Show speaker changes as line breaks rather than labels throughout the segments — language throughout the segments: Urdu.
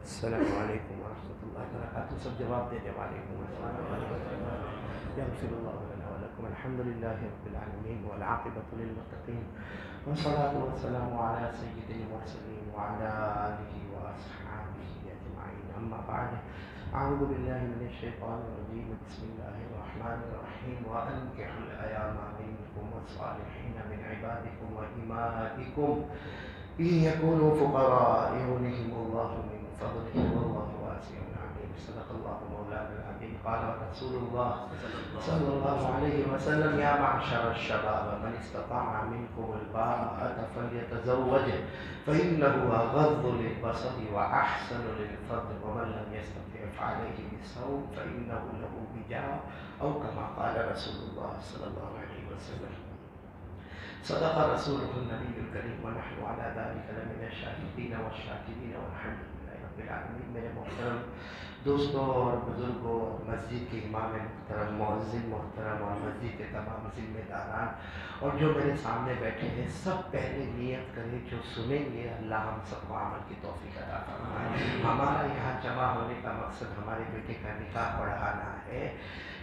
السلام علیکم ورحمۃ اللہ وبرکاتہ. سب جواب دینے والے ہوں. یغفر اللہ لنا ولکم. الحمد للہ رب العالمین والعاقبۃ للمتقین والصلاة والسلام علی سید المرسلین وعلی آلہ واصحابہ اجمعین. اما بعد. اعوذ باللہ من الشیطان الرجیم. بسم اللہ الرحمن الرحیم. وانکحوا الایام منکم والصالحین من عبادکم وإمائکم إن يكونوا فقراء يغنيهم الله من فضله والله واسع عليم. صدق الله مولانا العظيم. قال رسول الله صلى الله عليه وسلم يا معشر الشباب من استطاع منكم الباءة فليتزوج فإنه أغض للبصر وأحسن للفرج ومن لم يستطع فعليه بالصوم فإنه له وجاء أو كما قال رسول الله صلى الله عليه وسلم. صدق رسوله النبی الکریم ونحن على ذلك لمن الشاہدین والشاکرین والحمد للہ رب العالمین. میرے محترم دوستوں اور بزرگوں اور مسجد کے امام محترم مؤذن محترم اور مسجد کے تمام ذمہ داران اور جو میرے سامنے بیٹھے ہیں, سب پہلے نیت کریں جو سنیں گے اللہ ہم سب کو عمل کی توفیق عطا فرمائے. ہمارا یہاں جمع ہونے کا مقصد ہمارے بیٹے کا نکاح پڑھانا ہے,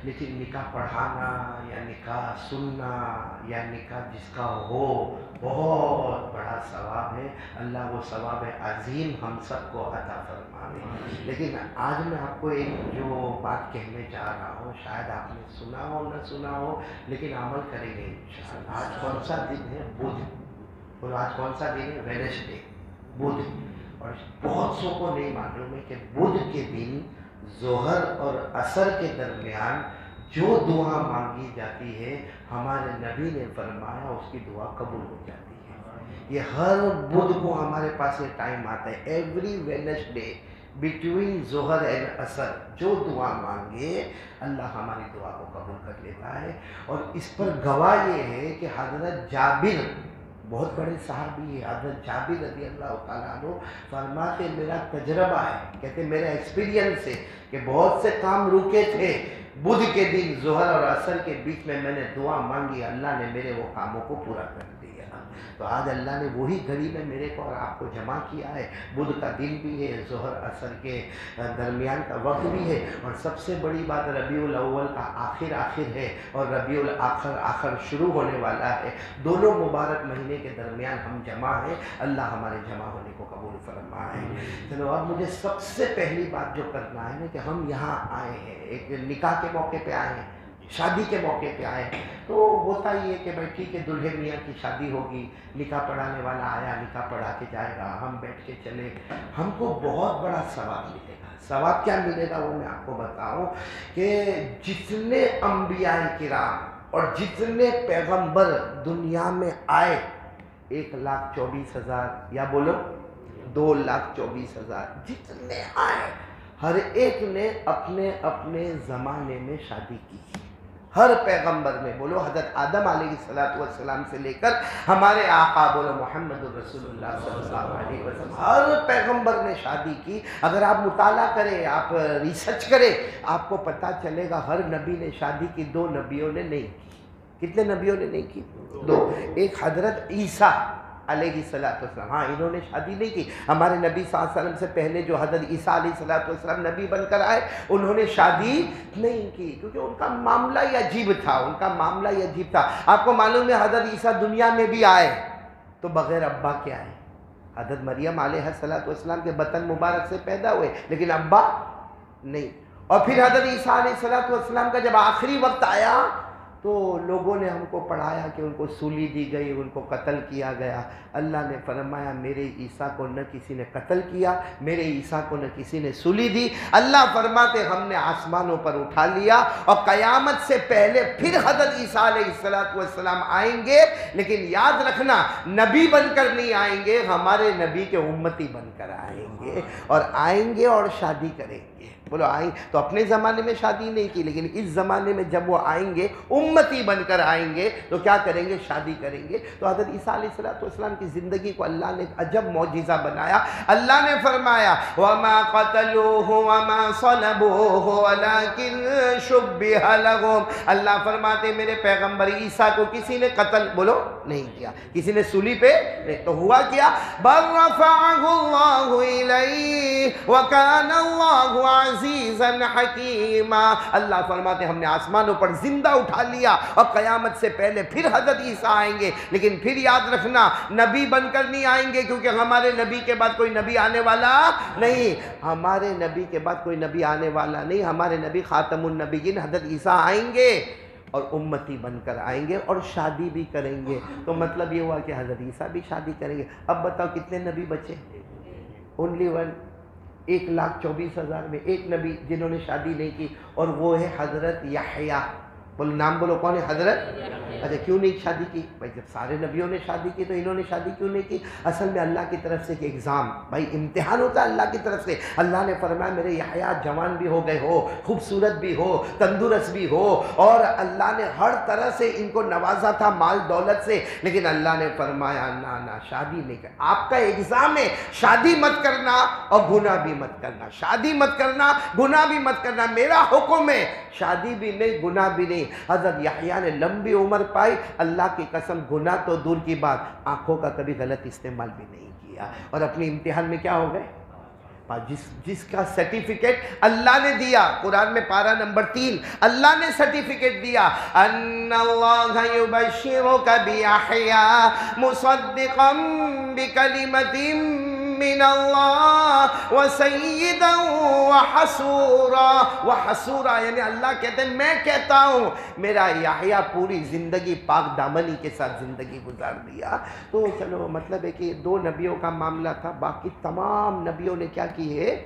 لیکن نکاح پڑھانا یا نکاح سننا یا نکاح جس کا ہو بہت بڑا ثواب ہے. اللہ وہ ثواب عظیم ہم سب کو عطا فرمائے. لیکن آج میں آپ کو ایک جو بات کہنے جا رہا ہوں, شاید آپ نے سنا ہو نہ سنا ہو, لیکن عمل کریں گے انشاءاللہ. آج کون سا دن ہے؟ بدھ. بولو آج کون سا دن ہے؟ ویڈنسڈے, بدھ. اور بہت سو کو نہیں معلوم ہے کہ بدھ کے دن ظہر اور عصر کے درمیان جو دعا مانگی جاتی ہے ہمارے نبی نے فرمایا اس کی دعا قبول ہو جاتی ہے. یہ ہر بدھ کو ہمارے پاس یہ ٹائم آتا ہے. ایوری ویڈنسڈے بٹوین ظہر اینڈ عصر جو دعا مانگے اللہ ہماری دعا کو قبول کر لیتا ہے. اور اس پر گواہ یہ ہے کہ حضرت جابر, بہت بڑے صحابی ہے, حضرت جابر رضی اللہ تعالیٰ عنہ فرماتے میرا تجربہ ہے, کہتے میرا ایکسپیرینس ہے کہ بہت سے کام رکے تھے بدھ کے دن ظہر اور عصر کے بیچ میں نے دعا مانگی, اللہ نے میرے وہ کاموں کو پورا کر دیا. تو آج اللہ نے وہی گھڑی میں میرے کو اور آپ کو جمع کیا ہے. بدھ کا دن بھی ہے, ظہر عصر کے درمیان کا وقت بھی ہے, اور سب سے بڑی بات ربیع الاول کا آخر ہے اور ربیع الاخر شروع ہونے والا ہے. دونوں مبارک مہینے کے درمیان ہم جمع ہیں. اللہ ہمارے جمع ہونے کو قبول فرمائے. چلو اب مجھے سب سے پہلی بات جو کرنا ہے نا کہ ہم یہاں آئے ہیں, ایک نکاح کے موقع پہ آئے ہیں, شادی کے موقع پہ آئے ہیں. تو ہوتا ہی ہے کہ بھائی ٹھیک ہے دلہے میاں کی شادی ہوگی, نکاح پڑھانے والا آیا, نکاح پڑھا کے جائے گا, ہم بیٹھ کے چلے, ہم کو بہت بڑا ثواب ملے گا. ثواب کیا ملے گا وہ میں آپ کو بتاؤں کہ جتنے انبیاء کرام اور جتنے پیغمبر دنیا میں آئے 1,24,000 یا بولو 2,24,000 جتنے آئے, ہر ایک نے اپنے اپنے زمانے میں شادی کی. ہر پیغمبر نے, بولو حضرت آدم علیہ السلام سے لے کر ہمارے آقا بولو محمد رسول اللہ صلی اللہ علیہ وسلم, ہر پیغمبر نے شادی کی. اگر آپ مطالعہ کریں, آپ ریسرچ کریں, آپ کو پتہ چلے گا ہر نبی نے شادی کی, 2 نبیوں نے نہیں کی. کتنے نبیوں نے نہیں کی؟ 2. ایک حضرت عیسیٰ علیہ السلام, ہاں انہوں نے شادی نہیں کی. ہمارے نبی صلی اللہ علیہ وسلم سے پہلے جو حضرت عیسیٰ علیہ السلام نبی بن کر آئے انہوں نے شادی نہیں کی, کیونکہ ان کا معاملہ ہی عجیب تھا, ان کا معاملہ ہی عجیب تھا. آپ کو معلوم ہے حضرت عیسیٰ دنیا میں بھی آئے تو بغیر ابا کے آئے. حضرت مریم علیہ السلام کے بطن مبارک سے پیدا ہوئے لیکن ابا نہیں. اور پھر حضرت عیسیٰ علیہ السلام کا جب آخری وقت آیا تو لوگوں نے ہم کو پڑھایا کہ ان کو سولی دی گئی, ان کو قتل کیا گیا. اللہ نے فرمایا میرے عیسیٰ کو نہ کسی نے قتل کیا, میرے عیسیٰ کو نہ کسی نے سولی دی. اللہ فرماتے ہم نے آسمانوں پر اٹھا لیا اور قیامت سے پہلے پھر حضرت عیسیٰ علیہ السلام آئیں گے, لیکن یاد رکھنا نبی بن کر نہیں آئیں گے, ہمارے نبی کے امتی بن کر آئیں گے, اور آئیں گے اور شادی کریں گے. بولو آئیں تو اپنے زمانے میں شادی نہیں کی، لیکن اس زمانے میں جب وہ آئیں گے امتی بن کر آئیں گے تو کیا کریں گے؟ شادی کریں گے۔ تو حضرت عیسیٰ علیہ السلام کی زندگی کو اللہ نے ایک عجب معجزہ بنایا۔ اللہ نے فرمایا وَمَا قَتَلُوهُ وَمَا صَلَبُوهُ وَلَكِنْ شُبِّهَ لَهُمْ۔ اللہ فرماتے میرے پیغمبر عیسیٰ کو کسی نے قتل بولو نہیں کیا، کسی نے سولی پہ نہیں، تو ہوا کیا؟ بَلْ رَفَعَهُ اللَّهُ إِلَيْهِ وَكَانَ اللَّهُ عزیزاً حکیما۔ اللہ فرماتے ہم نے آسمانوں پر زندہ اٹھا لیا، اور قیامت سے پہلے پھر حضرت عیسیٰ آئیں گے، لیکن پھر یاد رکھنا نبی بن کر نہیں آئیں گے، کیونکہ ہمارے نبی کے بعد کوئی نبی آنے والا نہیں، ہمارے نبی کے بعد کوئی نبی آنے والا نہیں، ہمارے نبی خاتم النبیین حضرت عیسیٰ آئیں گے اور امتی بن کر آئیں گے اور شادی بھی کریں گے۔ تو مطلب یہ ہوا کہ حضرت عیسیٰ بھی شادی کریں گے۔ اب بتاؤ کتنے نبی بچے؟ اونلی ون، 1,24,000 میں ایک نبی جنہوں نے شادی نہیں کی، اور وہ ہے حضرت یحییٰ۔ بولو نام بولو، کون ہے؟ حضرت۔ اچھا کیوں نہیں شادی کی؟ بھائی جب سارے نبیوں نے شادی کی تو انہوں نے شادی کیوں نہیں کی؟ اصل میں اللہ کی طرف سے ایک ایگزام، بھائی امتحان ہوتا ہے اللہ کی طرف سے۔ اللہ نے فرمایا میرے یحییٰ جوان بھی ہو گئے ہو، خوبصورت بھی ہو، تندرست بھی ہو، اور اللہ نے ہر طرح سے ان کو نوازا تھا مال دولت سے، لیکن اللہ نے فرمایا نہ شادی نہیں کر، آپ کا ایگزام ہے، شادی مت کرنا اور گناہ بھی مت کرنا، شادی مت کرنا گناہ بھی مت کرنا، میرا حکم ہے، شادی بھی نہیں گناہ بھی نہیں۔ حضرت یحییٰ نے لمبی عمر پائی، اللہ کی قسم گناہ تو دور کی بات، آنکھوں کا کبھی غلط استعمال بھی نہیں کیا، اور اپنے امتحان میں کیا ہو گئے؟ جس کا سرٹیفکیٹ اللہ نے دیا، قرآن میں پارہ نمبر 3 اللہ نے سرٹیفکیٹ دیا، ان اللہ یبشرک بیحییٰ مصدقا بکلمۃ من اللہ وسیدا وحسورا۔ وحسورا یعنی اللہ کہتے ہیں میں کہتا ہوں میرا یحییٰ پوری زندگی پاک دامنی کے ساتھ زندگی گزار دیا۔ تو چلو مطلب ہے کہ 2 نبیوں کا معاملہ تھا، باقی تمام نبیوں نے کیا کی ہے؟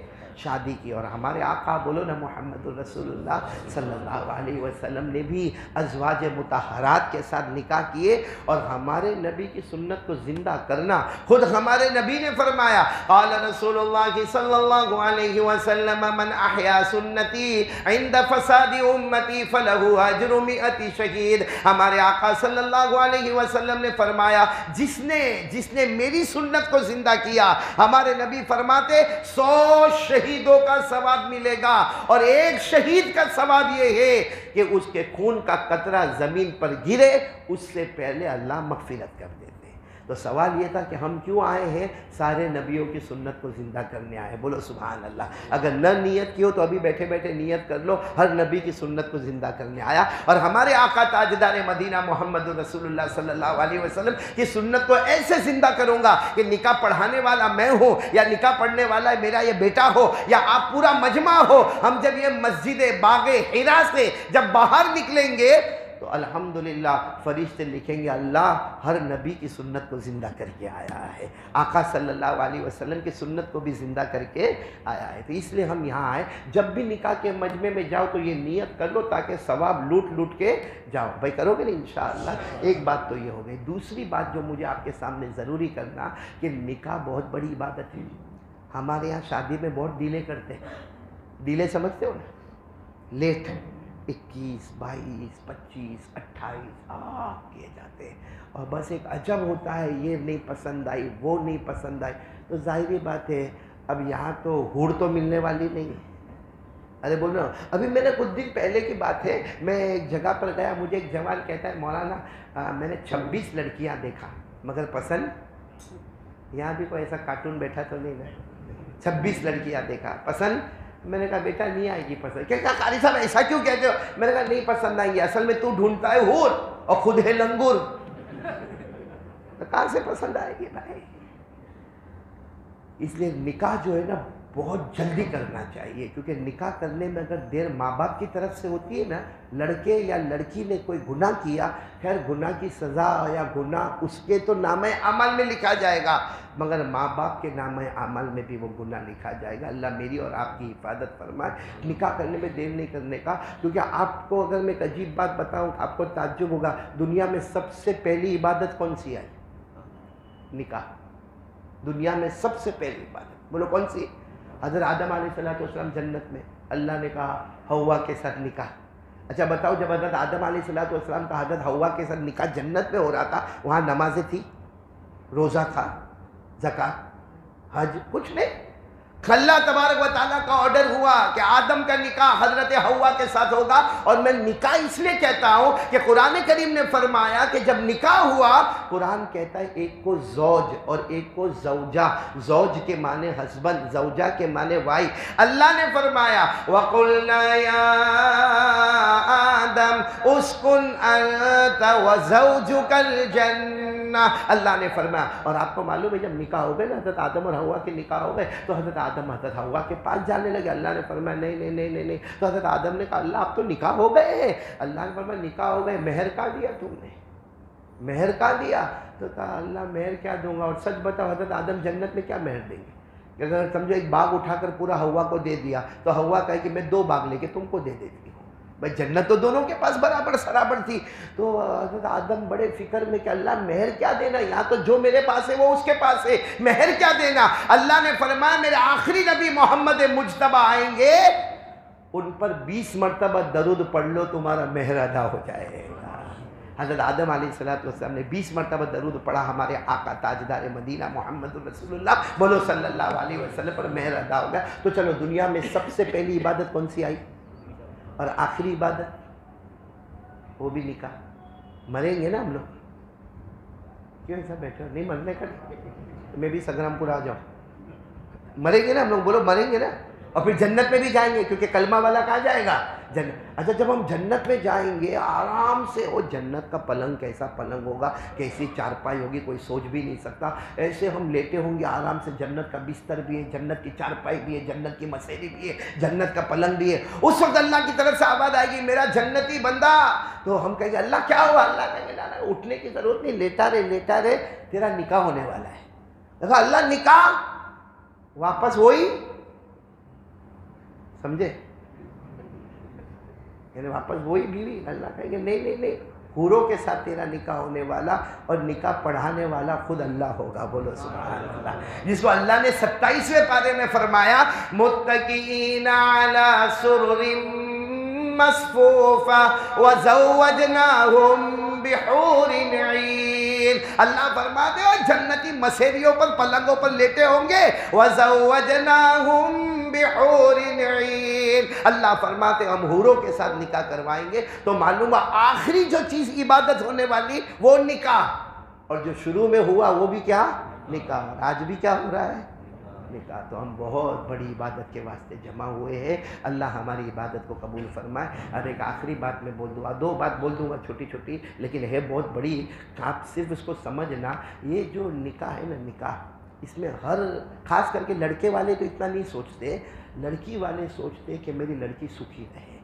شادی کی۔ اور ہمارے آقا بولو نا محمد الرسول اللہ صلی اللہ علیہ وسلم نے بھی ازواج مطہرات کے ساتھ نکاح کیے، اور ہمارے نبی کی سنت کو زندہ کرنا، خود ہمارے نبی نے فرمایا قال رسول اللہ صلی اللہ علیہ وسلم من احیا سنتی عند فساد امتی فلہ اجر 100 شہید۔ ہمارے آقا صلی اللہ علیہ وسلم نے فرمایا جس نے میری سنت کو زندہ کیا، ہمارے نبی فرماتے 100 شہیدوں کا ثواب ملے گا، اور ایک شہید کا ثواب یہ ہے کہ اس کے خون کا قطرہ زمین پر گرے اس سے پہلے اللہ مغفرت کر دیتے۔ تو سوال یہ تھا کہ ہم کیوں آئے ہیں؟ سارے نبیوں کی سنت کو زندہ کرنے آئے۔ بولو سبحان اللہ۔ اگر نہ نیت کی ہو تو ابھی بیٹھے بیٹھے نیت کر لو، ہر نبی کی سنت کو زندہ کرنے آیا، اور ہمارے آقا تاجدار مدینہ محمد رسول اللہ صلی اللہ علیہ وسلم کی سنت کو ایسے زندہ کروں گا کہ نکاح پڑھانے والا میں ہوں، یا نکاح پڑھنے والا میرا یہ بیٹا ہو، یا آپ پورا مجمع ہو، ہم جب یہ مسجد باغ حرا سے جب باہر نکلیں گے تو الحمدللہ فرشتے لکھیں گے اللہ ہر نبی کی سنت کو زندہ کر کے آیا ہے، آقا صلی اللہ علیہ وسلم کی سنت کو بھی زندہ کر کے آیا ہے۔ تو اس لیے ہم یہاں آئے، جب بھی نکاح کے مجمع میں جاؤ تو یہ نیت کر لو تاکہ ثواب لوٹ کے جاؤ۔ بھائی کرو گے نا انشاءاللہ؟ ایک بات تو یہ ہو گئی۔ دوسری بات جو مجھے آپ کے سامنے ضروری کرنا کہ نکاح بہت بڑی عبادت ہے۔ ہمارے یہاں شادی میں بہت ڈیلے کرتے ہیں، ڈیلے سمجھتے ہو نا؟ لیٹ 21 22 25 28 کیے جاتے ہیں، اور بس ایک عجب ہوتا ہے یہ نہیں پسند آئی وہ نہیں پسند آئی، تو ظاہری بات ہے اب یہاں تو ہور تو ملنے والی نہیں ہے۔ ارے بول رہا ہوں، ابھی میں نے کچھ دن پہلے کی بات ہے، میں ایک جگہ پر گیا، مجھے ایک جوان کہتا ہے مولانا میں نے 26 لڑکیاں دیکھا مگر پسند، یہاں بھی کوئی ایسا کارٹون بیٹھا تو نہیں نا، 26 لڑکیاں دیکھا پسند۔ میں نے کہا بیٹا نہیں آئے گی پسند۔ کہا قاری صاحب ایسا کیوں کہتے ہو؟ میں نے کہا نہیں پسند آئیں گی، اصل میں تو ڈھونڈتا ہے ہور اور خود ہے لنگور، تو کہاں سے پسند آئے گی بھائی؟ اس لیے نکاح جو ہے نا بہت جلدی کرنا چاہیے، کیونکہ نکاح کرنے میں اگر دیر ماں باپ کی طرف سے ہوتی ہے نا، لڑکے یا لڑکی نے کوئی گناہ کیا، خیر گناہ کی سزا یا گناہ اس کے تو نامہ اعمال میں لکھا جائے گا، مگر ماں باپ کے نامہ اعمال میں بھی وہ گناہ لکھا جائے گا۔ اللہ میری اور آپ کی حفاظت فرمائے۔ نکاح کرنے میں دیر نہیں کرنے کا، کیونکہ آپ کو اگر میں ایک عجیب بات بتاؤں آپ کو تعجب ہوگا، دنیا میں سب سے پہلی عبادت کون سی ہے؟ نکاح۔ دنیا میں سب سے پہلی عبادت بولو کون سی؟ حضرت آدم علیہ السلام جنت میں اللہ نے کہا ہوا کے ساتھ نکاح. اچھا بتاؤ جب حضرت آدم علیہ السلام کا حضرت ہوا کے ساتھ نکاح جنت میں ہو رہا تھا, وہاں نمازیں تھی, روزہ تھا, زکوٰۃ, حج, کچھ نہیں. اللہ تبارک و تعالیٰ کا آرڈر ہوا کہ آدم کا نکاح حضرت حوا کے ساتھ ہوگا. اور میں نکاح اس لیے کہتا ہوں کہ قرآن کریم نے فرمایا کہ جب نکاح ہوا, قرآن کہتا ہے ایک کو زوج اور ایک کو زوجہ. زوج کے معنی ہسبینڈ, زوجہ کے معنی وائف. اللہ نے فرمایا وَقُلْنَا يَا آدَمْ اسْكُنْ أَنْتَ وَزَوْجُكَ الْجَنَّةَ. اللہ نے فرمایا. اور آپ کو معلوم ہے جب نکاح ہو گئے نا, حضرت آدم اور حوا کے نکاح ہو گئے, تو حضرت آدم حضرت حوا کے پاس جانے لگے. اللہ نے فرمایا نہیں نہیں نہیں نہیں نہیں. تو حضرت آدم نے کہا اللہ اب تو نکاح ہو گئے ہیں. اللہ نے فرمایا نکاح ہو گئے, مہر کا دیا تم نے, مہر کا دیا. تو کہا اللہ مہر کیا دوں گا. اور سچ بتاؤ حضرت آدم جنت میں کیا مہر دیں گے؟ اگر سمجھو ایک باغ اٹھا کر پورا حوا کو دے دیا, تو حوا کہے کہ میں 2 باغ لے کے تم کو دے دیتی ہوں. بھائی جنت تو دونوں کے پاس برابر سرابر تھی. تو حضرت آدم بڑے فکر میں کہ اللہ مہر کیا دینا, یہاں تو جو میرے پاس ہے وہ اس کے پاس ہے, مہر کیا دینا. اللہ نے فرمایا میرے آخری نبی محمد مجتبیٰ آئیں گے, ان پر 20 مرتبہ درود پڑھ لو, تمہارا مہر ادا ہو جائے گا. حضرت آدم علیہ السلام نے 20 مرتبہ درود پڑھا, ہمارے آقا تاجدار مدینہ محمد رسول اللہ بولو صلی اللہ علیہ وسلم پر مہر ادا ہو گیا. تو چلو دنیا میں سب سے پہلی عبادت کون سی آئی, اور آخری عبادت وہ بھی نکاح. مریں گے نا ہم لوگ, کیوں ایسا بیٹھے نہیں مرنے کا؟ میں بھی سنگرام پور آ جاؤں. مریں گے نا ہم لوگ, بولو مریں گے نا. اور پھر جنت میں بھی جائیں گے, کیونکہ کلمہ والا کہاں جائے گا؟ جنت. اچھا جب ہم جنت میں جائیں گے آرام سے, وہ جنت کا پلنگ کیسا پلنگ ہوگا, کیسی چارپائی ہوگی, کوئی سوچ بھی نہیں سکتا. ایسے ہم لیٹے ہوں گے آرام سے, جنت کا بستر بھی ہے, جنت کی چارپائی بھی ہے, جنت کی مسیری بھی ہے, جنت کا پلنگ بھی ہے. اس وقت اللہ کی طرف سے آواز آئے گی میرا جنتی بندہ. تو ہم کہیں گے اللہ کیا ہوا؟ اللہ کہیں گے اٹھنے کی ضرورت نہیں, لیٹا رہے لیٹا رہے, تیرا نکاح ہونے والا ہے. دیکھا اللہ نکاح واپس وہی, سمجھے, یعنی واپس وہی بیوی. اللہ کہیں گے نہیں نہیں نہیں, حوروں کے ساتھ تیرا نکاح ہونے والا, اور نکاح پڑھانے والا خود اللہ ہوگا. بولو سبحان اللہ. جس کو اللہ نے 27ویں پارے میں فرمایا متکئین علی سرر مصفوفہ وزوجناہم بحور عین. اللہ فرماتے ہیں جنتی مسیریوں پر, پلنگوں پر لیٹے ہوں گے. وزوجناہم بحور عین. اللہ فرماتے ہیں ہم حوروں کے ساتھ نکاح کروائیں گے. تو معلوم ہے آخری جو چیز عبادت ہونے والی وہ نکاح, اور جو شروع میں ہوا وہ بھی کیا, نکاح. آج بھی کیا ہو رہا ہے, نکاح. تو ہم بہت بڑی عبادت کے واسطے جمع ہوئے ہیں. اللہ ہماری عبادت کو قبول فرمائے. اور ایک آخری بات میں بول دوں گا, 2 بات بول دوں گا چھوٹی چھوٹی, لیکن ہے بہت بڑی. آپ صرف اس کو سمجھنا, یہ جو نکاح ہے نا, نکاح اس میں ہر, خاص کر کے لڑکے والے تو اتنا نہیں سوچتے, لڑکی والے سوچتے کہ میری لڑکی سکھی رہے.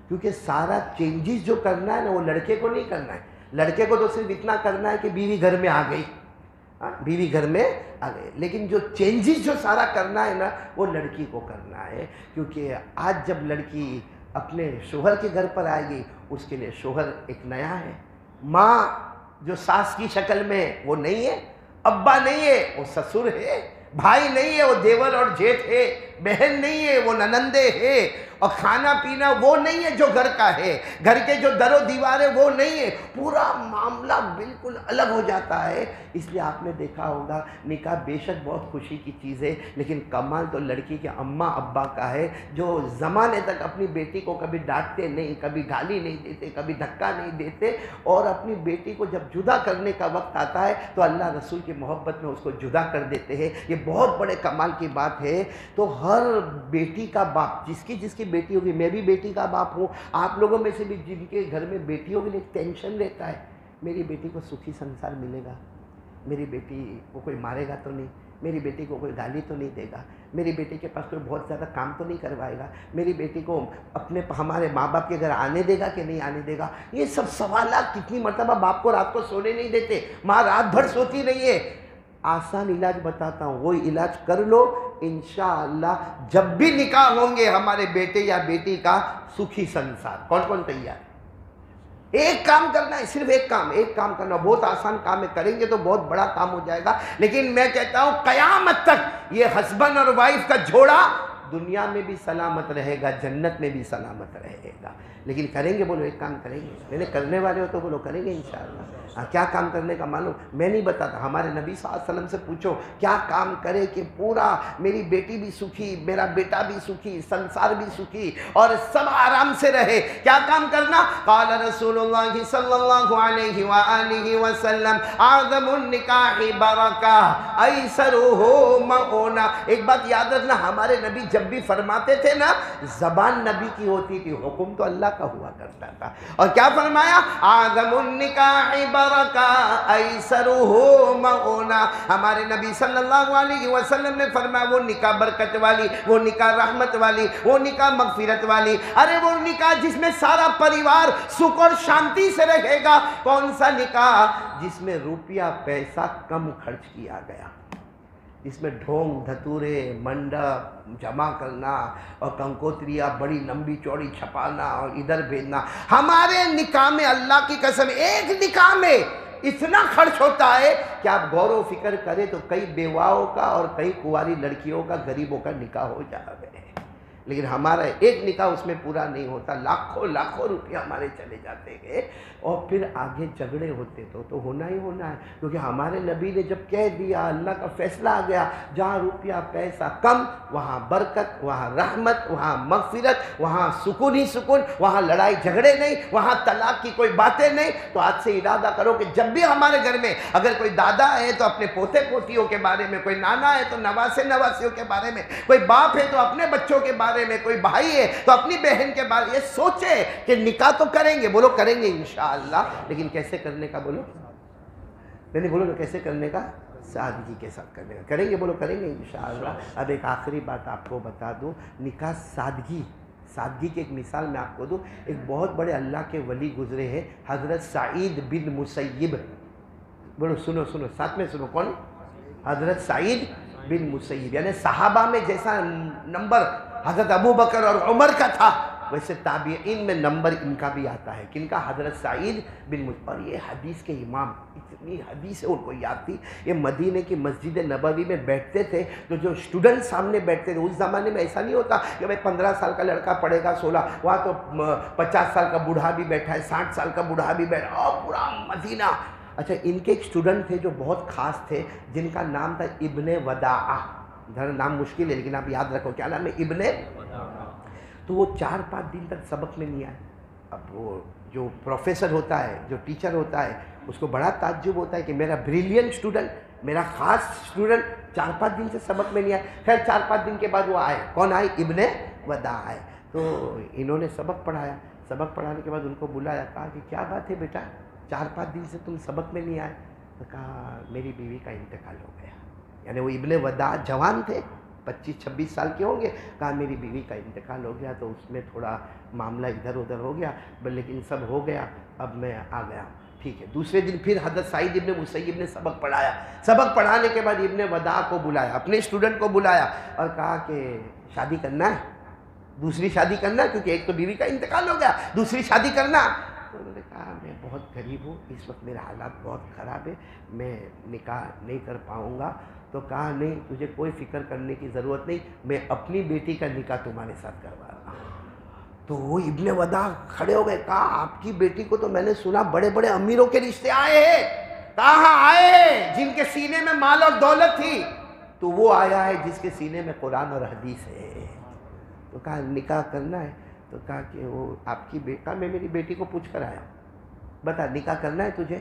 کیونکہ سارا چینجز جو کرنا ہے نا وہ لڑکے کو نہیں کرنا ہے. لڑکے کو تو صرف اتنا کرنا ہے کہ بیوی گھر میں آ گئی, بیوی گھر میں آ گئی. لیکن جو چینجز جو سارا کرنا ہے نا وہ لڑکی کو کرنا ہے. کیونکہ آج جب لڑکی اپنے شوہر کے گھر پر آئے گی, اس کے لیے شوہر ایک نیا ہے. ماں جو ساس کی شکل میں وہ نہیں ہے, ابا نہیں ہے وہ سسر ہے, بھائی نہیں ہے وہ دیور اور جیٹھ ہے, بہن نہیں ہے وہ ننندے ہے, اور کھانا پینا وہ نہیں ہے جو گھر کا ہے, گھر کے جو در و دیواریں وہ نہیں ہے. پورا معاملہ بالکل الگ ہو جاتا ہے. اس لیے آپ نے دیکھا ہوگا نکاح بے شک بہت خوشی کی چیز ہے, لیکن کمال تو لڑکی کے اماں ابا کا ہے, جو زمانے تک اپنی بیٹی کو کبھی ڈانٹتے نہیں, کبھی گالی نہیں دیتے, کبھی دھکا نہیں دیتے, اور اپنی بیٹی کو جب جدا کرنے کا وقت آتا ہے تو اللہ رسول کی محبت میں اس کو جدا کر دیتے ہیں. یہ بہت بڑے کمال کی بات ہے. تو ہر بیٹی کا باپ, جس کی بیٹی ہوگی, میں بھی بیٹی کا باپ ہوں, آپ لوگوں میں سے بھی جن کے گھر میں بیٹی ہوگی ایک ٹینشن رہتا ہے, میری بیٹی کو سکھی سنسار ملے گا, میری بیٹی کو کوئی مارے گا تو نہیں, میری بیٹی کو کوئی گالی تو نہیں دے گا, میری بیٹی کے پاس کوئی بہت زیادہ کام تو نہیں کروائے گا, میری بیٹی کو اپنے ہمارے ماں باپ کے گھر آنے دے گا کہ نہیں آنے دے گا. یہ سب سوالات کتنی مرتبہ باپ کو رات کو سونے نہیں دیتے, ماں رات بھر سوتی نہیں ہے. آسان علاج بتاتا ہوں, وہ علاج کر لو, انشاءاللہ جب بھی نکاح ہوں گے ہمارے بیٹے یا بیٹی کا, سکھی سنسار. کون کون تیار؟ ایک کام کرنا ہے, صرف ایک کام کرنا, بہت آسان کام ہے, کریں گے تو بہت بڑا کام ہو جائے گا. لیکن میں کہتا ہوں قیامت تک یہ ہسبینڈ اور وائف کا جوڑا دنیا میں بھی سلامت رہے گا، جنت میں بھی سلامت رہے گا۔ لیکن کریں گے؟ بولو ایک کام کریں گے، میں نے کرنے والے ہو تو بولو کریں گے انشاءاللہ۔ کیا کام کرنے کا معلوم؟ میں نہیں بتاتا، ہمارے نبی صلی اللہ علیہ وسلم سے پوچھو کیا کام کرے کہ پورا میری بیٹی بھی سکھی، میرا بیٹا بھی سکھی، سنسار بھی سکھی اور سب آرام سے رہے۔ کیا کام کرنا؟ قال رسول اللہ صلی اللہ علیہ وآلہ وسلم اعظم النکاح برکہ ایسرہ مؤونہ۔ ایک بات یاد رکھنا، ہمارے نبی جب بھی فرماتے تھے نا، زبان نبی کی ہوتی تھی، حکم تو اللہ کا ہوا کرتا تھا۔ اور کیا فرمایا؟ اعظم النکاح برکہ ایسرہ مؤونہ۔ ہمارے نبی صلی اللہ علیہ وسلم نے فرمایا وہ نکاح برکت والی، وہ نکاح رحمت والی، وہ نکاح مغفرت والی، ارے وہ نکاح جس میں سارا پریوار سکھ اور شانتی سے رہے گا۔ کون سا نکاح؟ جس میں روپیہ پیسہ کم خرچ کیا گیا، اس میں ڈھونگ دھتورے منڈپ جمع کرنا اور کنکوتریاں بڑی لمبی چوڑی چھپانا اور ادھر بھیجنا۔ ہمارے نکاح میں اللہ کی قسم ایک نکاح میں اتنا خرچ ہوتا ہے کہ آپ غور و فکر کریں تو کئی بیواؤں کا اور کئی کنواری لڑکیوں کا، غریبوں کا نکاح ہو جا رہے ہیں۔ لیکن ہمارا ایک نکاح اس میں پورا نہیں ہوتا، لاکھوں لاکھوں روپیہ ہمارے چلے جاتے ہیں اور پھر آگے جھگڑے ہوتے تو ہونا ہی ہونا ہے، کیونکہ ہمارے نبی نے جب کہہ دیا، اللہ کا فیصلہ آ گیا، جہاں روپیہ پیسہ کم وہاں برکت، وہاں رحمت، وہاں مغفرت، وہاں سکون ہی سکون، وہاں لڑائی جھگڑے نہیں، وہاں طلاق کی کوئی باتیں نہیں۔ تو آج سے ارادہ کرو کہ جب بھی ہمارے گھر میں اگر کوئی دادا ہے تو اپنے پوتے پوتیوں کے بارے میں، کوئی نانا ہے تو نواسے نواسیوں کے بارے میں، کوئی باپ ہے تو اپنے بچوں کے بارے میں، کوئی بھائی ہے تو اپنی بہن کے بارے میں سوچے کہ نکاح تو کریں گے، بولو کریں گے انشاءاللہ، لیکن کیسے کرنے کا؟ بولو نہیں بولو کیسے کرنے کا؟ سادگی کے ساتھ کرنے کا۔ کریں گے؟ بولو کریں گے انشاءاللہ۔ اب ایک آخری بات آپ کو بتا دوں، نکاح سادگی کی ایک مثال میں آپ کو دوں۔ ایک بہت بڑے اللہ کے ولی گزرے ہیں، حضرت سعید بن مسیب۔ بولو سنو ساتھ میں سنو، کون؟ حضرت سعید بن مسیب، یعنی صحابہ میں جیسا نمبر حضرت ابو بکر اور عمر کا تھا، ویسے تابعین میں نمبر ان کا بھی آتا ہے۔ کن کا؟ حضرت سعید بن مسیب۔ اور یہ حدیث کے امام، اتنی حدیث ان کو یاد تھی، یہ مدینے کی مسجد نبوی میں بیٹھتے تھے تو جو اسٹوڈنٹ سامنے بیٹھتے تھے، اس زمانے میں ایسا نہیں ہوتا کہ بھائی 15 سال کا لڑکا پڑھے گا 16، وہاں تو 50 سال کا بوڑھا بھی بیٹھا ہے، 60 سال کا بوڑھا بھی بیٹھا ہے، اور پورا مدینہ۔ اچھا، ان کے ایک اسٹوڈنٹ تھے جو بہت خاص تھے، جن کا نام تھا ابن وداعہ۔ ادھر نام مشکل ہے لیکن آپ یاد رکھو، کیا نام ہے؟ ابن۔ تو وہ 4-5 دن تک سبق میں نہیں آئے۔ اب وہ جو پروفیسر ہوتا ہے، جو ٹیچر ہوتا ہے، اس کو بڑا تعجب ہوتا ہے کہ میرا بریلینٹ اسٹوڈنٹ، میرا خاص اسٹوڈنٹ 4-5 دن سے سبق میں نہیں آئے۔ خیر 4-5 دن کے بعد وہ آئے۔ کون آئے؟ ابن وداع آئے۔ تو انہوں نے سبق پڑھایا، سبق پڑھانے کے بعد ان کو بلایا، کہا کہ کیا بات ہے بیٹا، 4-5 دن سے تم سبق میں نہیں آئے؟ تو کہا میری بیوی کا انتقال ہو گیا۔ یعنی وہ ابن وداع جوان تھے، 25-26 سال کے ہوں گے۔ کہا میری بیوی کا انتقال ہو گیا، تو اس میں تھوڑا معاملہ ادھر ادھر ہو گیا، لیکن سب ہو گیا، اب میں آ گیا۔ ٹھیک ہے۔ دوسرے دن پھر حضرت سعید ابن مسیب نے سبق پڑھایا۔ سبق پڑھانے کے بعد ابن وداع کو بلایا، اپنے اسٹوڈنٹ کو بلایا اور کہا کہ شادی کرنا ہے، دوسری شادی کرنا ہے، کیونکہ ایک تو بیوی کا انتقال ہو گیا، دوسری شادی کرنا۔ تو انہوں نے کہا میں بہت غریب ہوں، اس وقت میرے حالات بہت خراب ہے، میں نکاح نہیں کر پاؤں گا۔ تو کہا نہیں، تجھے کوئی فکر کرنے کی ضرورت نہیں، میں اپنی بیٹی کا نکاح تمہارے ساتھ کروا رہا ہوں۔ تو وہ ابن وداع کھڑے ہو گئے، کہا آپ کی بیٹی کو تو میں نے سنا بڑے بڑے امیروں کے رشتے آئے ہیں، کہاں آئے ہیں جن کے سینے میں مال اور دولت تھی، تو وہ آیا ہے جس کے سینے میں قرآن اور حدیث ہے۔ تو کہا نکاح کرنا ہے؟ تو کہا کہ وہ آپ کی بیٹا، میں میری بیٹی کو پوچھ کر آیا، بتا نکاح کرنا ہے تجھے؟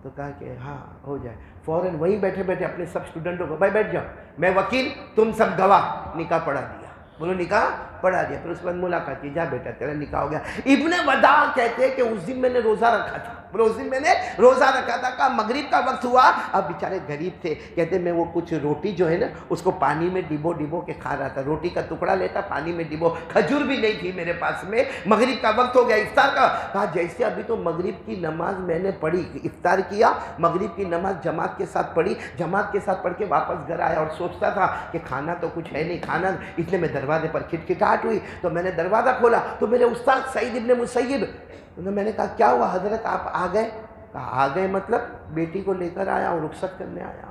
تو کہا کہ ہاں ہو جائے۔ فوراً وہیں بیٹھے بیٹھے اپنے سب اسٹوڈنٹوں کو، بھائی بیٹھ جاؤ، میں وکیل، تم سب گواہ، نکاح پڑھا دیا۔ بولو نکاح پڑھا دیا۔ پھر اس کے بعد ملاقات کی، جا بیٹا تیرا نکاح ہو گیا۔ ابن وداع کہتے ہیں کہ اس دن میں نے روزہ رکھا تھا، بولو اس دن میں نے روزہ رکھا تھا۔ کہا مغرب کا وقت ہوا، اب بیچارے غریب تھے، کہتے میں وہ کچھ روٹی جو ہے نا اس کو پانی میں ڈبو کے کھا رہا تھا، روٹی کا ٹکڑا لیتا پانی میں ڈبو، کھجور بھی نہیں تھی میرے پاس میں، مغرب کا وقت ہو گیا افطار کا۔ کہا جیسے ابھی تو مغرب کی نماز میں نے پڑھی، افطار کیا، مغرب کی نماز جماعت کے ساتھ پڑھی، جماعت کے ساتھ پڑھ کے واپس گھر آیا اور سوچتا تھا کہ کھانا تو کچھ ہے نہیں کھانا، اتنے میں دروازے پر کھٹکھٹاہٹ ہوئی تو میں نے دروازہ کھولا تو میرے استاد سعید ابن مسیب، میں نے کہا کیا ہوا حضرت آپ آ گئے؟ کہا آ گئے مطلب بیٹی کو لے کر آیا اور رخصت کرنے آیا،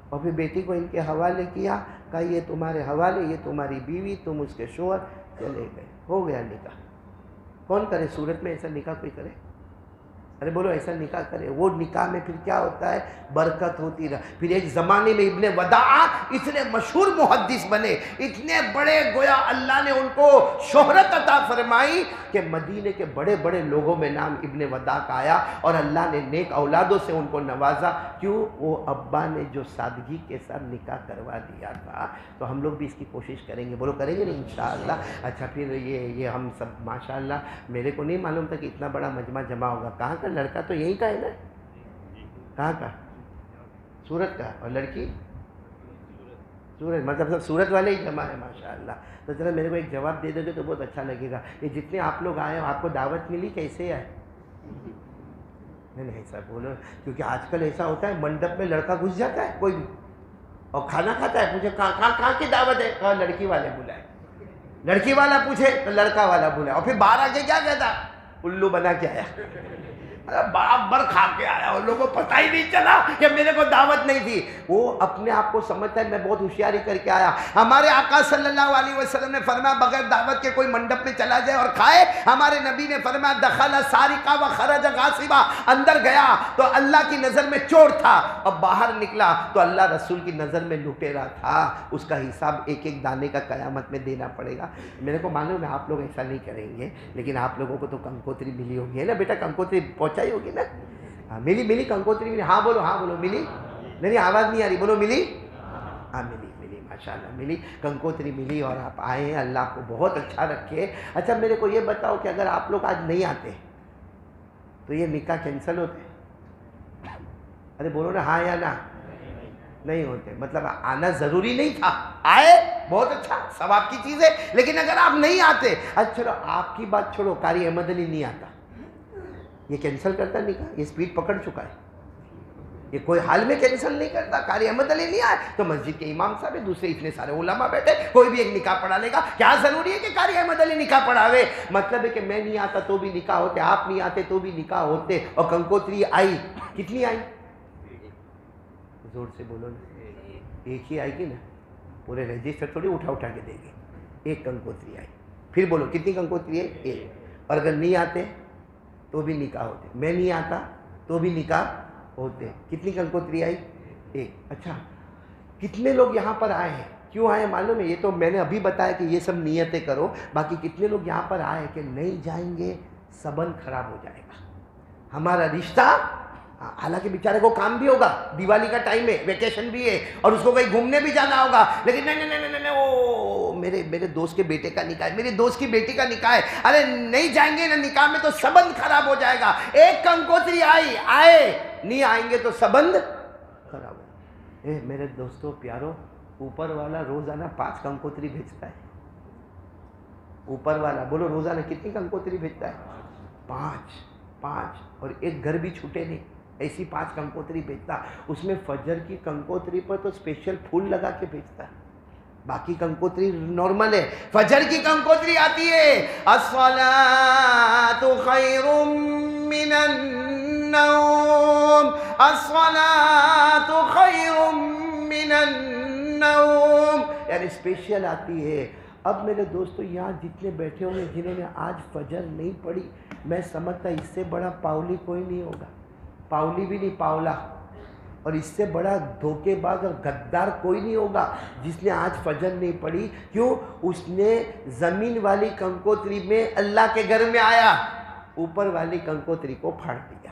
اور پھر بیٹی کو ان کے حوالے کیا۔ کہا یہ تمہارے حوالے، یہ تمہاری بیوی، تم اس کے شوہر، چلے گئے، ہو گیا نکاح۔ کون کرے صورت میں ایسا نکاح؟ کوئی کرے؟ ارے بولو ایسا نکاح کرے؟ وہ نکاح میں پھر کیا ہوتا ہے؟ برکت ہوتی رہا۔ پھر ایک زمانے میں ابن وداع اتنے مشہور محدث بنے، اتنے بڑے، گویا اللہ نے ان کو شہرت عطا فرمائی کہ مدینے کے بڑے بڑے لوگوں میں نام ابن وداع کا آیا، اور اللہ نے نیک اولادوں سے ان کو نوازا۔ کیوں؟ وہ ابا نے جو سادگی کے ساتھ نکاح کروا دیا تھا۔ تو ہم لوگ بھی اس کی کوشش کریں گے، بولو کریں گے نا انشاءاللہ۔ اچھا پھر یہ ہم سب ماشاءاللہ، میرے کو نہیں معلوم تھا کہ اتنا بڑا مجمع جمع ہوگا۔ کہاں کا لڑکا تو یہی کا ہے نا؟ کہاں کا؟ سورت کا، اور لڑکی سورت، مطلب سب سورت والے ہی جمع ہے ماشاءاللہ۔ تو ذرا میرے کو ایک جواب دے دو گے تو بہت اچھا لگے گا۔ یہ جتنے آپ لوگ آئے ہو، آپ کو دعوت ملی؟ کیسے آئے؟ نہیں ایسا بولو، کیونکہ آج کل ایسا ہوتا ہے منڈپ میں لڑکا گھس جاتا ہے کوئی بھی اور کھانا کھاتا ہے، پوچھے کہاں کی دعوت ہے؟ کہاں لڑکی والے بلائے۔ لڑکی والا پوچھے تو لڑکا والا بلائے، اور پھر باہر آ کے کیا کہتا؟ الو بنا کے آیا، برابر کھا کے آیا، اور لوگوں کو پتہ ہی نہیں چلا کہ میرے کو دعوت نہیں تھی۔ وہ اپنے آپ کو سمجھتا ہے میں بہت ہوشیاری کر کے آیا۔ ہمارے آقا صلی اللہ علیہ وسلم نے فرمایا بغیر دعوت کے کوئی منڈپ میں چلا جائے اور کھائے، ہمارے نبی نے فرمایا دخل سارقا و خرج غاصبا، اندر گیا تو اللہ کی نظر میں چور تھا، اور باہر نکلا تو اللہ رسول کی نظر میں لٹیرا تھا۔ اس کا حساب ایک ایک دانے کا قیامت میں دینا پڑے گا۔ میرے کو معلوم ہے آپ لوگ ایسا نہیں کریں گے، لیکن آپ لوگوں کو تو کنکوتری ملی ہوگی ہے نا بیٹا؟ کنکوتری پہنچائی ہوگی نا؟ ملی کنکوتری ملی؟ ہاں بولو ملی؟ نہیں آواز نہیں آ رہی، بولو ملی؟ ہاں ملی ماشاءاللہ ملی، کنکوتری ملی، اور آپ آئے ہیں، اللہ آپ کو بہت اچھا رکھے۔ اچھا میرے کو یہ بتاؤ کہ اگر آپ لوگ آج نہیں آتے تو یہ نکاح کینسل ہوتے؟ ارے بولو نا ہاں یا نہ؟ نہیں ہوتے، مطلب آنا ضروری نہیں تھا، آئے بہت اچھا، ثواب کی چیز ہے، لیکن اگر آپ نہیں آتے، اچھا چلو آپ کی بات چھوڑو، قاری احمد علی نہیں آتا، یہ کینسل کرتا نکاح؟ یہ سپیڈ پکڑ چکا ہے، یہ کوئی حال میں کینسل نہیں کرتا۔ قاری احمد علی نہیں آئے تو مسجد کے امام صاحب دوسرے اتنے سارے علماء بیٹھے، کوئی بھی ایک نکاح پڑھا لے گا۔ کیا ضروری ہے کہ قاری احمد علی نکاح پڑھاوے؟ مطلب ہے کہ میں نہیں آتا تو بھی نکاح ہوتے، آپ نہیں آتے تو بھی نکاح ہوتے۔ اور کنکوتری آئی، کتنی آئی؟ زور سے بولو نا، ایک ہی آئے گی نا، پورے رجسٹر تھوڑی اٹھا کے دے گی، ایک کنکوتری آئی۔ پھر بولو کتنی کنکوتری ہے؟ ایک۔ اور اگر نہیں آتے تو بھی نکاح ہوتے، میں نہیں آتا تو بھی نکاح ہوتے۔ کتنی کنکوتری آئی؟ ایک۔ اچھا کتنے لوگ یہاں پر آئے ہیں؟ کیوں آئے معلوم ہے؟ یہ تو میں نے ابھی بتایا کہ یہ سب نیتیں کرو، باقی کتنے لوگ یہاں پر آئے کہ نہیں جائیں گے سبند خراب ہو جائے گا ہمارا رشتہ؟ حالانکہ بیچارے کو کام بھی ہوگا، دیوالی کا ٹائم ہے، ویکیشن بھی ہے، اور اس کو کہیں گھومنے بھی جانا ہوگا، لیکن نہیں وہ میرے دوست کے بیٹے کا نکاح ہے، میری دوست کی بیٹی کا نکاح ہے، ارے نہیں جائیں گے نا نکاح میں تو سبند خراب ہو جائے گا۔ ایک کنکوتری آئے نہیں آئیں گے تو سبند خراب ہو۔ میرے دوستو پیارو، اوپر والا روزانہ 5 کنکوتری بھیجتا ہے۔ اوپر والا بولو روزانہ کتنی کنکوتری بھیجتا ہے؟ 5، اور ایک گھر بھی چھوٹے نہیں، ایسی 5 کنکوتری بھیجتا۔ اس میں فجر کی کنکوتری پر تو اسپیشل پھول لگا کے بھیجتا ہے، باقی کنکوتری نارمل ہے۔ فجر کی کنکوتری آتی ہے، الصلاۃ خیر من النوم، الصلاۃ خیر من النوم، یعنی اسپیشل آتی ہے۔ اب میرے دوستو یہاں جتنے بیٹھے ہوں گے جنہوں نے آج فجر نہیں پڑھی، میں سمجھتا اس سے بڑا پاولی کوئی نہیں ہوگا، پاولی بھی نہیں پاولا، اور اس سے بڑا دھوکے باز اور غدار کوئی نہیں ہوگا جس نے آج فجر نہیں پڑھی۔ کیوں؟ اس نے زمین والی کنکوتری میں اللہ کے گھر میں آیا، اوپر والی کنکوتری کو پھاڑ دیا۔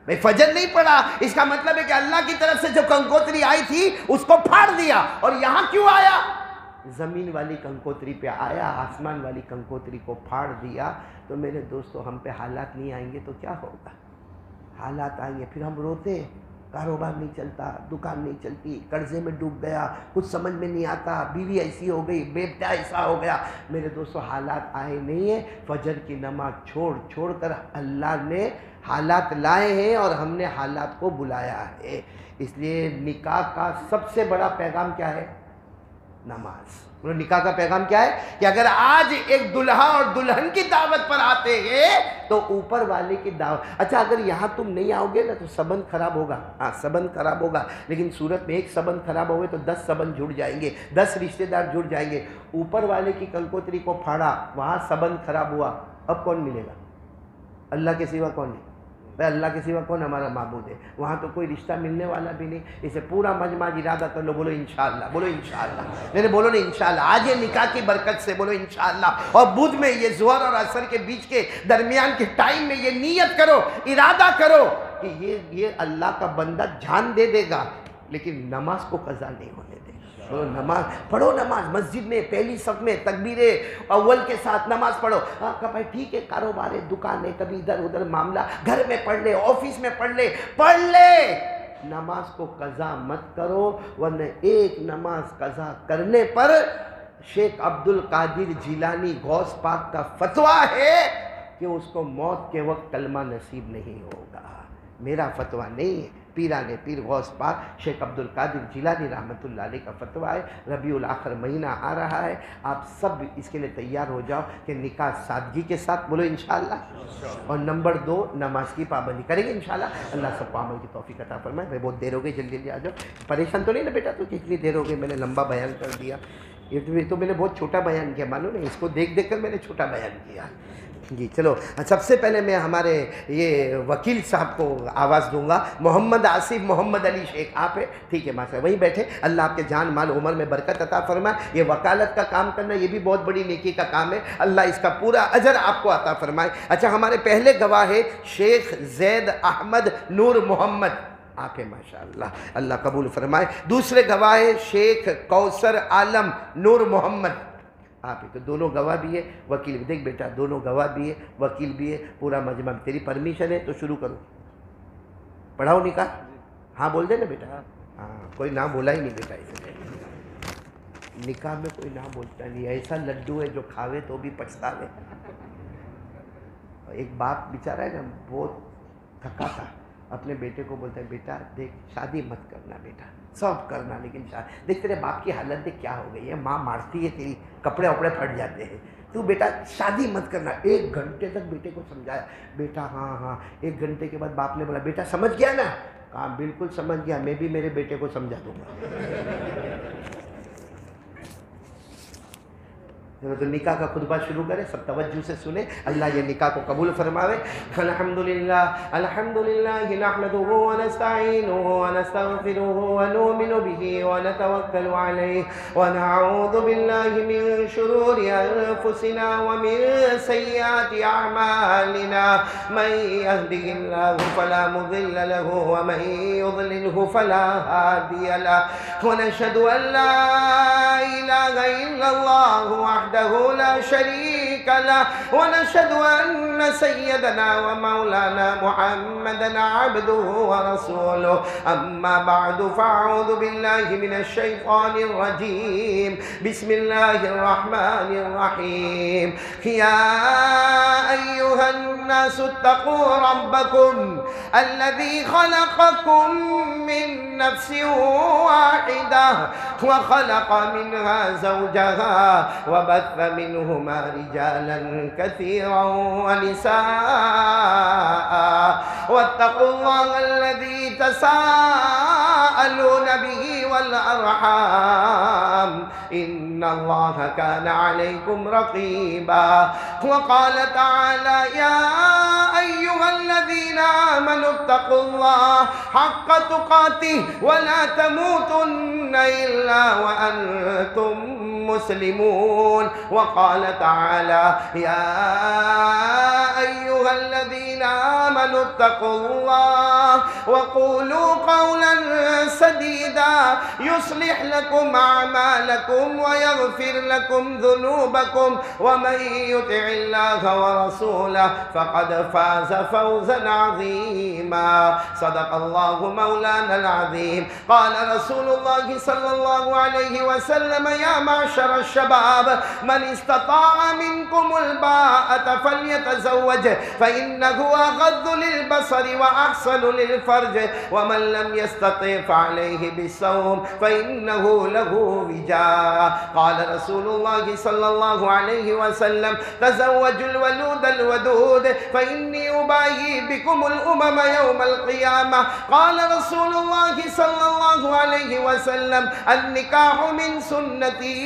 میں فجر نہیں پڑھا، اس کا مطلب ہے کہ اللہ کی طرف سے جو کنکوتری آئی تھی اس کو پھاڑ دیا، اور یہاں کیوں آیا؟ زمین والی کنکوتری پہ آیا، آسمان والی کنکوتری کو پھاڑ دیا۔ تو میرے دوستو ہم پہ حالات نہیں آئیں گے تو کیا ہوگا؟ حالات آئیں گے، پھر ہم روتے، کاروبار نہیں چلتا، دکان نہیں چلتی، قرضے میں ڈوب گیا، کچھ سمجھ میں نہیں آتا، بیوی ایسی ہو گئی، بیٹا ایسا ہو گیا۔ میرے دوستو حالات آئے نہیں ہیں، فجر کی نماز چھوڑ کر اللہ نے حالات لائے ہیں، اور ہم نے حالات کو بلایا ہے۔ اس لیے نکاح کا سب سے بڑا پیغام کیا ہے؟ نماز۔ نکاح کا پیغام کیا ہے کہ اگر آج ایک دلہا اور دلہن کی دعوت پر آتے ہیں تو اوپر والے کی دعوت، اچھا اگر یہاں تم نہیں آؤ گے نا تو سبند خراب ہوگا، ہاں سبند خراب ہوگا، لیکن صورت میں ایک سبند خراب ہوئے تو 10 سبند جڑ جائیں گے، 10 رشتہ دار جڑ جائیں گے۔ اوپر والے کی کنکوتری کو پھاڑا، وہاں سبند خراب ہوا، اب کون ملے گا؟ اللہ کے سوا کون ہے؟ بھائی اللہ کے سوا کون ہمارا معبود ہے؟ وہاں تو کوئی رشتہ ملنے والا بھی نہیں۔ اسے پورا مجمع ارادہ کر لو، بولو انشاءاللہ، بولو انشاءاللہ، میرے بولو نا انشاءاللہ، آج یہ نکاح کی برکت سے بولو انشاءاللہ۔ اور بدھ میں یہ ظہر اور عصر کے بیچ کے درمیان کے ٹائم میں یہ نیت کرو، ارادہ کرو کہ یہ اللہ کا بندہ جان دے دے گا لیکن نماز کو قضا نہیں ہونے دے گا۔ نماز پڑھو، نماز مسجد میں پہلی صف میں تکبیر اول کے ساتھ نماز پڑھو۔ ہاں کہ بھائی ٹھیک ہے، کاروبار ہے، دکان ہے، کبھی ادھر ادھر معاملہ، گھر میں پڑھ لے، آفس میں پڑھ لے، نماز کو قضا مت کرو، ورنہ ایک نماز قضا کرنے پر شیخ عبد القادر جیلانی غوث پاک کا فتویٰ ہے کہ اس کو موت کے وقت کلمہ نصیب نہیں ہوگا۔ میرا فتویٰ نہیں ہے، پیران پیر غوث پاک شیخ عبد القادر جیلانی رحمۃ اللہ علیہ کا فتویٰ ہے۔ ربیع الاخر مہینہ آ رہا ہے، آپ سب اس کے لیے تیار ہو جاؤ کہ نکاح سادگی کے ساتھ بولو انشاءاللہ، اور نمبر 2 نماز کی پابندی کریں گے انشاءاللہ۔ اللہ سب کو عمل کی توفیق عطا فرمائے۔ بھائی بہت دیر ہو گئی، جلدی جلدی آ جاؤ۔ پریشان تو نہیں نا بیٹا تو کہ اتنی دیر ہو گئی میں نے لمبا بیان کر دیا؟ یہ تو میں نے بہت چھوٹا بیان کیا، معلوم ہے، اس کو دیکھ دیکھ کر میں نے چھوٹا بیان کیا۔ جی چلو، سب سے پہلے میں ہمارے یہ وکیل صاحب کو آواز دوں گا۔ محمد آصف محمد علی شیخ آپ ہے؟ ٹھیک ہے ماشاء اللہ، وہیں بیٹھے۔ اللہ آپ کے جان مال عمر میں برکت عطا فرمائے۔ یہ وکالت کا کام کرنا یہ بھی بہت بڑی نیکی کا کام ہے، اللہ اس کا پورا اجر آپ کو عطا فرمائے۔ اچھا ہمارے پہلے گواہ ہے شیخ زید احمد نور محمد، آپ ہے ماشاءاللہ، اللہ قبول فرمائے۔ دوسرے گواہ ہے شیخ کوثر عالم نور محمد، آپ ہی تو دونوں گواہ بھی ہے، وکیل بھی۔ دیکھ بیٹا دونوں گواہ بھی ہے، وکیل بھی ہے، پورا مجمع۔ تیری پرمیشن ہے تو شروع کرو، پڑھاؤ نکاح۔ ہاں بول دے نا بیٹا، ہاں کوئی نہ بولا ہی نہیں بیٹا، اسے نکاح میں کوئی نہ بولتا نہیں، ایسا لڈو ہے جو کھاوے تو بھی پچھتاوے۔ ایک باپ بیچارہ ہے نا بہت تھکا تھا، اپنے بیٹے کو بولتا ہے بیٹا دیکھ شادی مت کرنا بیٹا، سب کرنا لیکن شادی، دیکھ تیرے باپ کی حالت دیکھ کیا ہو گئی ہے، ماں مارتی ہے تیری، کپڑے وپڑے پھٹ جاتے ہیں، تو بیٹا شادی مت کرنا۔ 1 گھنٹے تک بیٹے کو سمجھایا، بیٹا ہاں۔ 1 گھنٹے کے بعد باپ نے بولا بیٹا سمجھ گیا نا؟ کہا بالکل سمجھ گیا، میں بھی میرے بیٹے کو سمجھا دوں گا۔ تو نکاح کا خطبہ شروع کرے، سب توجہ سے سنیں، اللہ یہ نکاح کو قبول فرماوے۔ الحمدللہ نحمده ونستعینه ونستغفره ونؤمن به ونتوکل علیہ ونعوذ باللہ من شرور انفسنا ومن سیئات اعمالنا، من يهده الله فلا مضل له ومن يضلله فلا هادی له، ونشهد ان لا الہ الا اللہ وحدہ لا شريك له، ونشهد أن سيدنا ومولانا محمدا عبده ورسوله، أما بعد فأعوذ بالله من الشيطان الرجيم، بسم الله الرحمن الرحيم، يا أيها الناس اتقوا ربكم الذي خلقكم من نفس واحدة وخلق منها زوجها وبث منهما رجالا كثيرا ونساء، واتقوا الله الذي تساءلون به والأرحام إن الله كان عليكم رقيبا، وقال تعالى يا أيها الذين آمنوا اتقوا الله حق تقاته ولا تموتن إلا وأنتم مسلمون، وقال تعالى يا أيها الذين آمنوا اتقوا الله وقولوا قولا سديدا يصلح لكم أعمالكم ويغفر لكم ذنوبكم، ومن يطع الله ورسوله فقد فاز فوزا عظيما، صدق الله مولانا العظيم، قال رسول الله صلى الله عليه وسلم يا معشر معشر الشباب من استطاع منكم الباءة فليتزوج فإنه أغض للبصر وأحسن للفرج ومن لم يستطع فعليه بالصوم فإنه له وجاء. قال رسول الله صلى الله عليه وسلم تزوجوا الولود الودود فإني أباهي بكم الأمم يوم القيامة. قال رسول الله صلى الله عليه وسلم النكاح من سنتي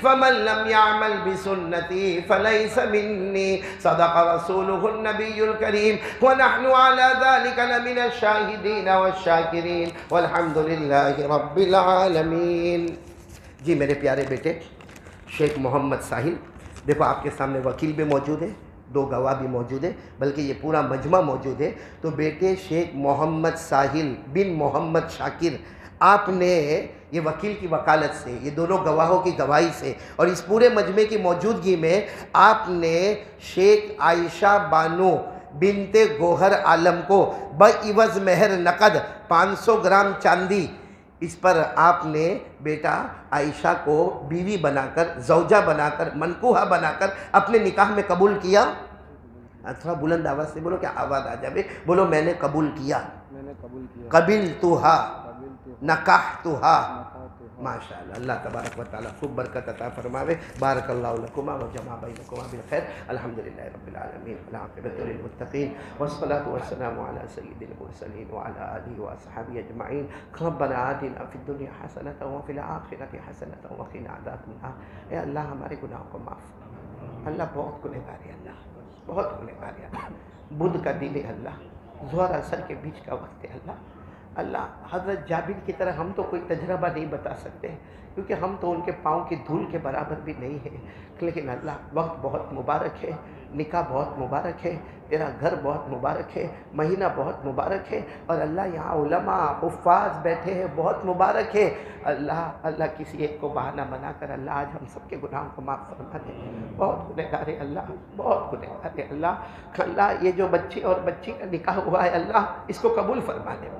فمن لم يعمل بسنتي فليس مني. صدق رسوله النبي الكريم ونحن على ذلك لمن الشاهدين والشاكرين والحمد لله رب العالمین. جی میرے پیارے بیٹے شیخ محمد ساحل، دیکھو آپ کے سامنے وکیل بھی موجود ہے، دو گواہ بھی موجود ہے، بلکہ یہ پورا مجمع موجود ہے. تو بیٹے شیخ محمد ساحل بن محمد شاکر، آپ نے یہ وکیل کی وکالت سے، یہ دونوں گواہوں کی گواہی سے اور اس پورے مجمع کی موجودگی میں آپ نے شیخ عائشہ بانو بنت گوہر عالم کو بعوض مہر نقد 500 گرام چاندی، اس پر آپ نے بیٹا عائشہ کو بیوی بنا کر، زوجہ بنا کر، منکوحہ بنا کر اپنے نکاح میں قبول کیا. تھوڑا بلند آواز سے بولو، کیا آواز آ جائے، بولو میں نے قبول کیا، قبلتھا نکحتھا. ماشاءاللہ، اللہ تبارک و تعالیٰ خوب برکت عطا فرماوے. بارک اللہ لکما و جمع بینکما بالخیر. الحمدللہ رب العالمین والعاقبۃ للمتقین والصلاة والسلام علی سید المرسلین وعلی آلہ واصحابہ اجمعین. ربنا آتنا فی الدنیا حسنۃ وفی الآخرۃ حسنۃ وقنا عذاب النار. اے اللہ ہمارے گناہوں کو معاف فرما. اللہ بہت گنہگار ہے، اللہ بہت گنہگار ہے. اللہ بدھ کا دن ہے، اللہ ظہر اثر کے بیچ کا وقت ہے. اللہ حضرت جابر کی طرح ہم تو کوئی تجربہ نہیں بتا سکتے کیونکہ ہم تو ان کے پاؤں کی دھول کے برابر بھی نہیں ہیں، لیکن اللہ وقت بہت مبارک ہے، نکاح بہت مبارک ہے، تیرا گھر بہت مبارک ہے، مہینہ بہت مبارک ہے، اور اللہ یہاں علماء حفاظ بیٹھے ہیں، بہت مبارک ہے. اللہ کسی ایک کو بہانہ بنا کر اللہ آج ہم سب کے گناہوں کو معاف فرما دے. بہت گنہگار ہے اللہ، بہت گنہگار ہے اللہ. یہ جو بچے اور بچی کا نکاح ہوا ہے اللہ اس کو قبول فرما دے.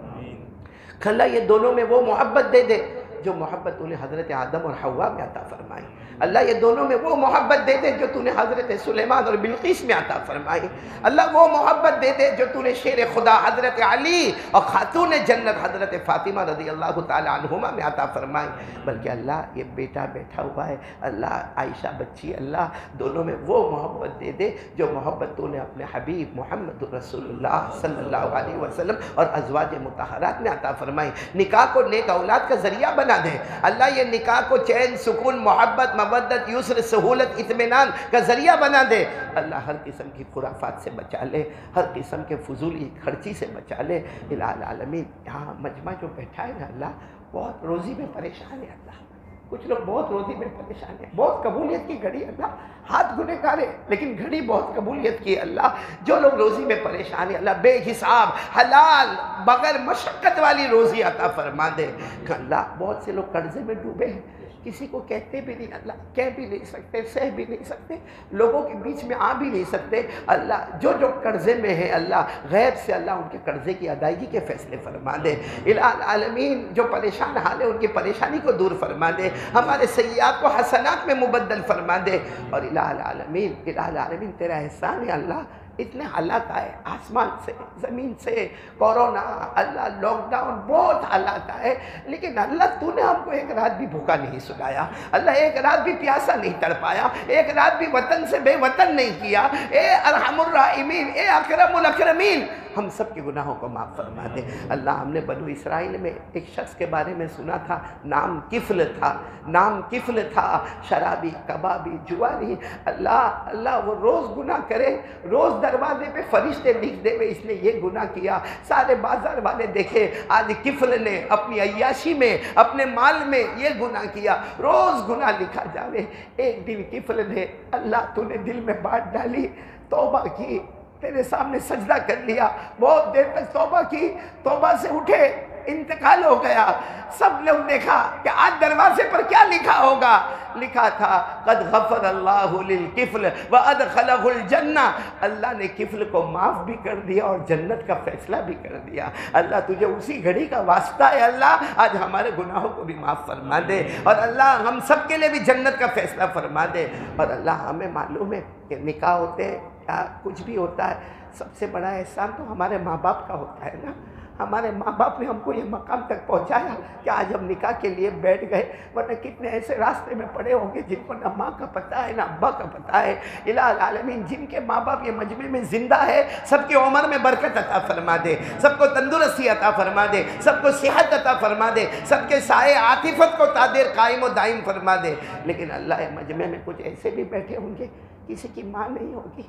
اللہ یہ دونوں میں وہ محبت دے دے جو محبت تو نے حضرت آدم اور حوا میں عطا فرمائی. اللہ یہ دونوں میں وہ محبت دے دے جو تو نے حضرت سلیمان اور بلقیس میں عطا فرمائی. اللہ وہ محبت دے دے جو تو نے شیر خدا حضرت علی اور خاتون جنت حضرت فاطمہ رضی اللہ تعالی عنہما میں عطا فرمائی. بلکہ اللہ یہ بیٹا بیٹھا ہوا ہے، اللہ عائشہ بچی، اللہ دونوں میں وہ محبت دے دے جو محبت تو نے اپنے حبیب محمد رسول اللہ صلی اللہ علیہ وسلم اور ازواج مطہرات میں عطا فرمائی. نکاح کو نیک اولاد کا ذریعہ بنا دے. اللہ یہ نکاح کو چین، سکون، محبت، مودت، یسر، سہولت، اطمینان کا ذریعہ بنا دے. اللہ ہر قسم کی خرافات سے بچا لے، ہر قسم کے فضولی خرچی سے بچا لے. الہ العالمین یہاں مجمع جو بیٹھا ہے نا اللہ بہت روزی میں پریشان ہے. اللہ کچھ لوگ بہت روزی میں پریشان ہیں، بہت قبولیت کی گھڑی اللہ، ہاتھ گنہگار ہے لیکن گھڑی بہت قبولیت کی. اللہ جو لوگ روزی میں پریشان ہیں اللہ بے حساب حلال بغیر مشقت والی روزی عطا فرما دے. اللہ بہت سے لوگ قرضے میں ڈوبے ہیں، کسی کو کہتے بھی نہیں، اللہ کہہ بھی نہیں سکتے، سہ بھی نہیں سکتے، لوگوں کے بیچ میں آ بھی نہیں سکتے. اللہ جو قرضے میں ہیں اللہ غیب سے اللہ ان کے قرضے کی ادائیگی کے فیصلے فرما دے. الہ العالمین جو پریشان حال ہے ان کی پریشانی کو دور فرما دے، ہمارے سیئات کو حسنات میں مبدل فرما دے. اور الہ العالمین تیرا احسان ہے اللہ، اتنے حالات آئے آسمان سے زمین سے، کورونا، اللہ لاک ڈاؤن، بہت حالات آئے، لیکن اللہ تو نے ہم کو ایک رات بھی بھوکا نہیں سلایا، اللہ ایک رات بھی پیاسا نہیں تڑپایا، ایک رات بھی وطن سے بے وطن نہیں کیا. اے ارحم الراحمین، اے اکرم الاکرمین، ہم سب کے گناہوں کو معاف فرما دے. اللہ ہم نے بنو اسرائیل میں ایک شخص کے بارے میں سنا تھا، نام کفل تھا، شرابی، کبابی، جواری. اللہ وہ روز گناہ کرے، روز دروازے پہ فرشتے لکھ دے اس نے یہ گناہ کیا. سارے بازار والے دیکھے آج کفل نے اپنی عیاشی میں، اپنے مال میں یہ گناہ کیا، روز گناہ لکھا جاوے. ایک دن کفل نے اللہ تو نے دل میں بات ڈالی، توبہ کی، تیرے سامنے سجدہ کر لیا، بہت دیر تک توبہ کی، توبہ سے اٹھے انتقال ہو گیا، سب لوگ دیکھا کہ آج دروازے پر کیا لکھا ہوگا، لکھا تھا قد غفر اللہ للکفل وادخلہ الجنہ، اللہ نے کفل کو معاف بھی کر دیا اور جنت کا فیصلہ بھی کر دیا۔ اللہ تجھے اسی گھڑی کا واسطہ ہے، اللہ آج ہمارے گناہوں کو بھی معاف فرما دے، اور اللہ ہم سب کے لیے بھی جنت کا فیصلہ فرما دے۔ اور اللہ ہمیں معلوم ہے کہ نکاح ہوتے ہیں یا کچھ بھی ہوتا ہے، سب سے بڑا احسان تو ہمارے ماں باپ کا ہوتا ہے نا۔ ہمارے ماں باپ نے ہم کو یہ مقام تک پہنچایا کہ آج ہم نکاح کے لیے بیٹھ گئے، ورنہ کتنے ایسے راستے میں پڑے ہوں گے جن کو نہ ماں کا پتہ ہے نہ ابا کا پتہ ہے۔ الہ العالمین جن کے ماں باپ یہ مجمع میں زندہ ہے، سب کی عمر میں برکت عطا فرما دے، سب کو تندرستی عطا فرما دے، سب کو صحت عطا فرما دے، سب کے سائے عاطفت کو تادیر قائم و دائم فرما دے۔ لیکن اللہ یہ مجمع میں کچھ ایسے بھی بیٹھے ہوں گے کسی کی ماں نہیں ہوگی،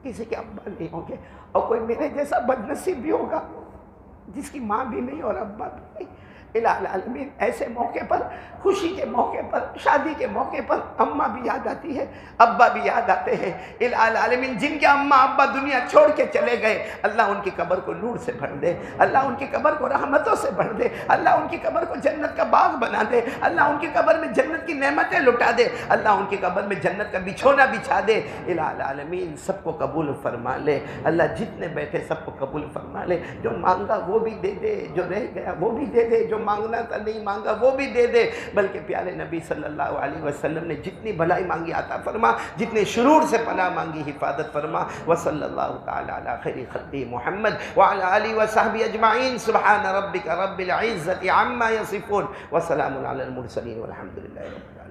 کسی کے ابا نہیں ہوں گے، اور کوئی میرے جیسا بد نصیب بھی ہوگا جس کی ماں بھی نہیں اور ابا بھی نہیں۔ الہ العالمین ایسے موقع پر، خوشی کے موقع پر، شادی کے موقع پر اماں بھی یاد آتی ہے، ابا بھی یاد آتے ہیں۔ الہ العالمین جن کے اماں ابا دنیا چھوڑ کے چلے گئے، اللہ ان کی قبر کو نور سے بھر دے، اللہ ان کی قبر کو رحمتوں سے بھر دے، اللہ ان کی قبر کو جنت کا باغ بنا دے، اللہ ان کی قبر میں جنت کی نعمتیں لٹا دے، اللہ ان کی قبر میں جنت کا بچھونا بچھا دے۔ الہ العالمین سب کو قبول فرما لے، اللہ جتنے بیٹھے سب کو قبول فرما لے، جو مانگا وہ بھی دے دے، جو رہ گیا وہ بھی دے دے، جو مانگنا تھا نہیں مانگا وہ بھی دے دے، بلکہ پیارے نبی صلی اللہ علیہ وسلم نے جتنی بھلائی مانگی عطا فرما، جتنے شرور سے پناہ مانگی حفاظت فرما۔ وصلی اللہ تعالی علی خیر خلق محمد وعلی آلہ وصحبہ اجمعین، سبحان ربک رب العزت عما یصفون وسلام علی المرسلین والحمد للہ رب العالمین۔